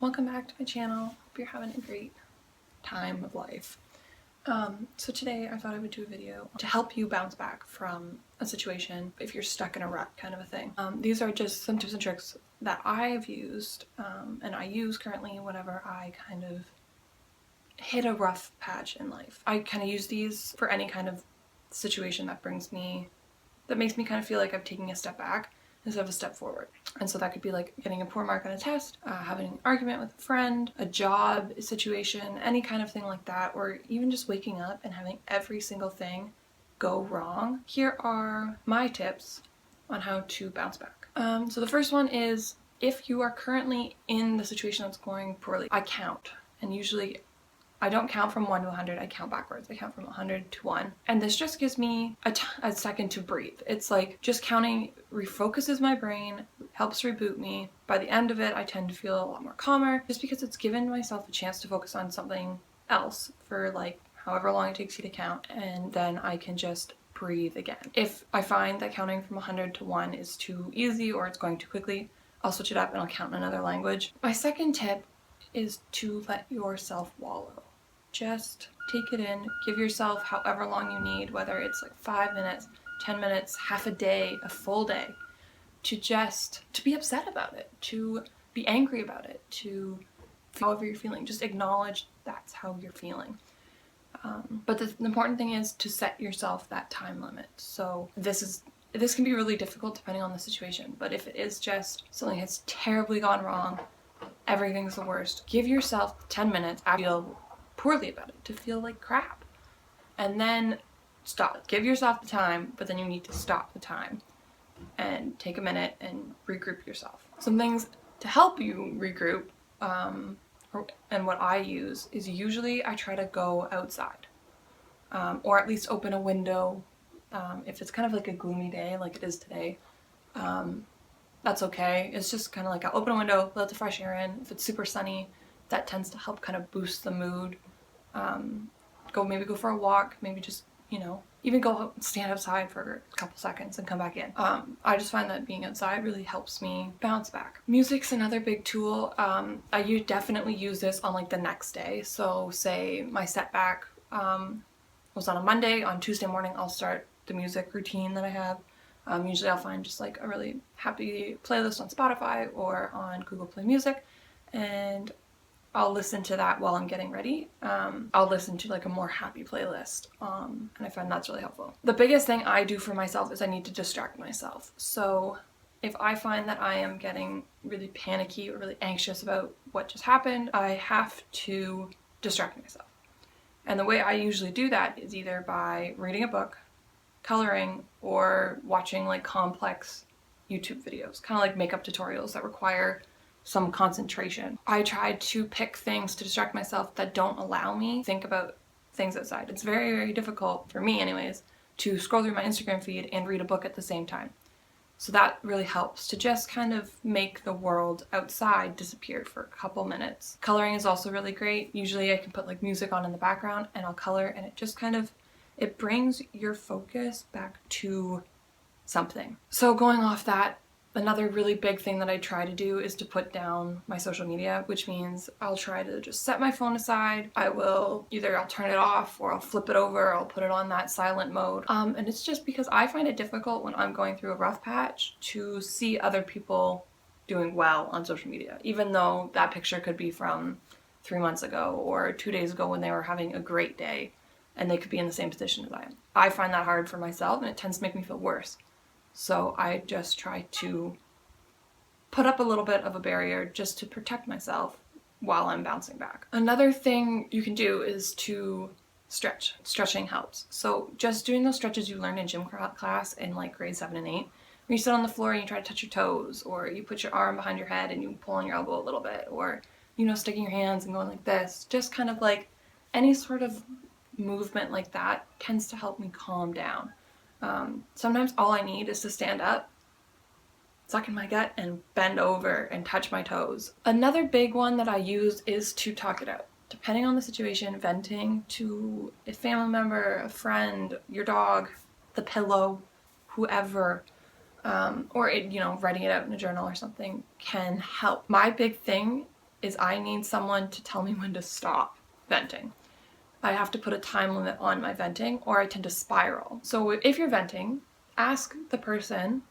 Welcome back to my channel. Hope you're having a great time of life. So today I thought I would do a video to help you bounce back from a situation if you're stuck in a rut kind of a thing. These are just some tips and tricks that I've used and I use currently whenever I kind of hit a rough patch in life. I kind of use these for any kind of situation that makes me kind of feel like I'm taking a step back instead of a step forward. And so that could be like getting a poor mark on a test, having an argument with a friend, a job situation, any kind of thing like that, or even just waking up and having every single thing go wrong. Here are my tips on how to bounce back. So the first one is, if you are currently in the situation that's going poorly, I count. And usually I don't count from 1 to 100, I count backwards. I count from 100 to 1. And this just gives me a second to breathe. It's like just counting refocuses my brain, helps reboot me. By the end of it, I tend to feel a lot more calmer just because it's given myself a chance to focus on something else for like however long it takes you to count, and then I can just breathe again. If I find that counting from 100 to 1 is too easy or it's going too quickly, I'll switch it up and I'll count in another language. My second tip is to let yourself wallow. Just take it in, give yourself however long you need, whether it's like 5 minutes, 10 minutes, half a day, a full day, to be upset about it, to be angry about it, to feel however you're feeling. Just acknowledge that's how you're feeling. But the important thing is to set yourself that time limit. So this can be really difficult depending on the situation, but if it is just something that's terribly gone wrong, everything's the worst, give yourself 10 minutes after you feel poorly about it, to feel like crap, and then stop. Give yourself the time, but then you need to stop the time and take a minute and regroup yourself. Some things to help you regroup, and what I use is usually I try to go outside, or at least open a window. If it's kind of like a gloomy day like it is today, that's okay. It's just kind of like I'll open a window, let the fresh air in. If it's super sunny, that tends to help kind of boost the mood. Go for a walk, maybe just, even go stand outside for a couple seconds and come back in. I just find that being outside really helps me bounce back. Music's another big tool. I definitely use this on like the next day. So say my setback was on a Monday, on Tuesday morning I'll start the music routine that I have. Usually I'll find just like a really happy playlist on Spotify or on Google Play Music, and I'll listen to that while I'm getting ready. I'll listen to like a more happy playlist, and I find that's really helpful. The biggest thing I do for myself is I need to distract myself. So if I find that I am getting really panicky or really anxious about what just happened, I have to distract myself. And the way I usually do that is either by reading a book, coloring, or watching like complex YouTube videos, kind of like makeup tutorials that require some concentration. I try to pick things to distract myself that don't allow me to think about things outside. It's very, very difficult, for me anyways, to scroll through my Instagram feed and read a book at the same time. So that really helps to just kind of make the world outside disappear for a couple minutes. Coloring is also really great. Usually I can put like music on in the background and I'll color, and it just kind of, it brings your focus back to something. So going off that, another really big thing that I try to do is to put down my social media, which means I'll try to just set my phone aside. I'll turn it off, or I'll flip it over, I'll put it on that silent mode. And it's just because I find it difficult when I'm going through a rough patch to see other people doing well on social media, even though that picture could be from 3 months ago or 2 days ago when they were having a great day and they could be in the same position as I am. I find that hard for myself, and it tends to make me feel worse. So I just try to put up a little bit of a barrier just to protect myself while I'm bouncing back. Another thing you can do is to stretch. Stretching helps. So just doing those stretches you learned in gym class in like grade 7 and 8, when you sit on the floor and you try to touch your toes, or you put your arm behind your head and you pull on your elbow a little bit, or, sticking your hands and going like this, just kind of like any sort of movement like that tends to help me calm down. Sometimes all I need is to stand up, suck in my gut, and bend over and touch my toes. Another big one that I use is to talk it out. Depending on the situation, venting to a family member, a friend, your dog, the pillow, whoever, or writing it out in a journal or something can help. My big thing is I need someone to tell me when to stop venting. I have to put a time limit on my venting or I tend to spiral. So if you're venting, ask the person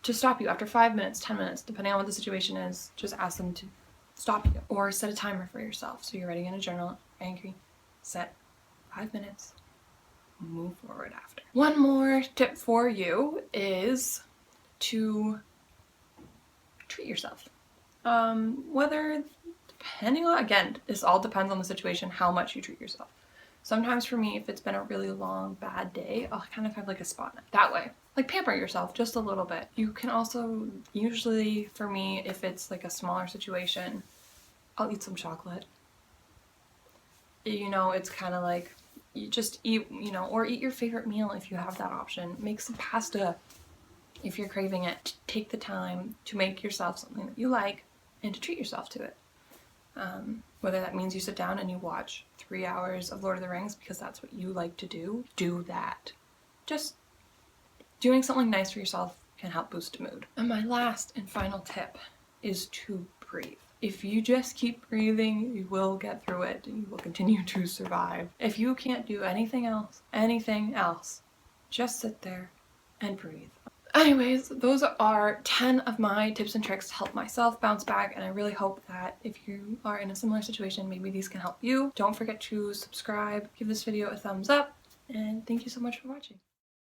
to stop you after 5 minutes, 10 minutes, depending on what the situation is. Just ask them to stop you, or set a timer for yourself. So you're writing in a journal, angry, set 5 minutes, move forward after. One more tip for you is to treat yourself. Whether, depending on, again, this all depends on the situation, how much you treat yourself. Sometimes for me, if it's been a really long, bad day, I'll kind of have like a spot night. That way, like pamper yourself just a little bit. You can also, usually for me, if it's like a smaller situation, I'll eat some chocolate. You know, it's kind of like, you just eat, you know, or eat your favorite meal if you have that option. Make some pasta if you're craving it. Take the time to make yourself something that you like and to treat yourself to it. Whether that means you sit down and you watch 3 hours of Lord of the Rings because that's what you like to do that. Just doing something nice for yourself can help boost mood. And my last and final tip is to breathe. If you just keep breathing, you will get through it. You will continue to survive. If you can't do anything else, just sit there and breathe. Anyways, those are 10 of my tips and tricks to help myself bounce back, and I really hope that if you are in a similar situation, maybe these can help you. Don't forget to subscribe, give this video a thumbs up, and thank you so much for watching.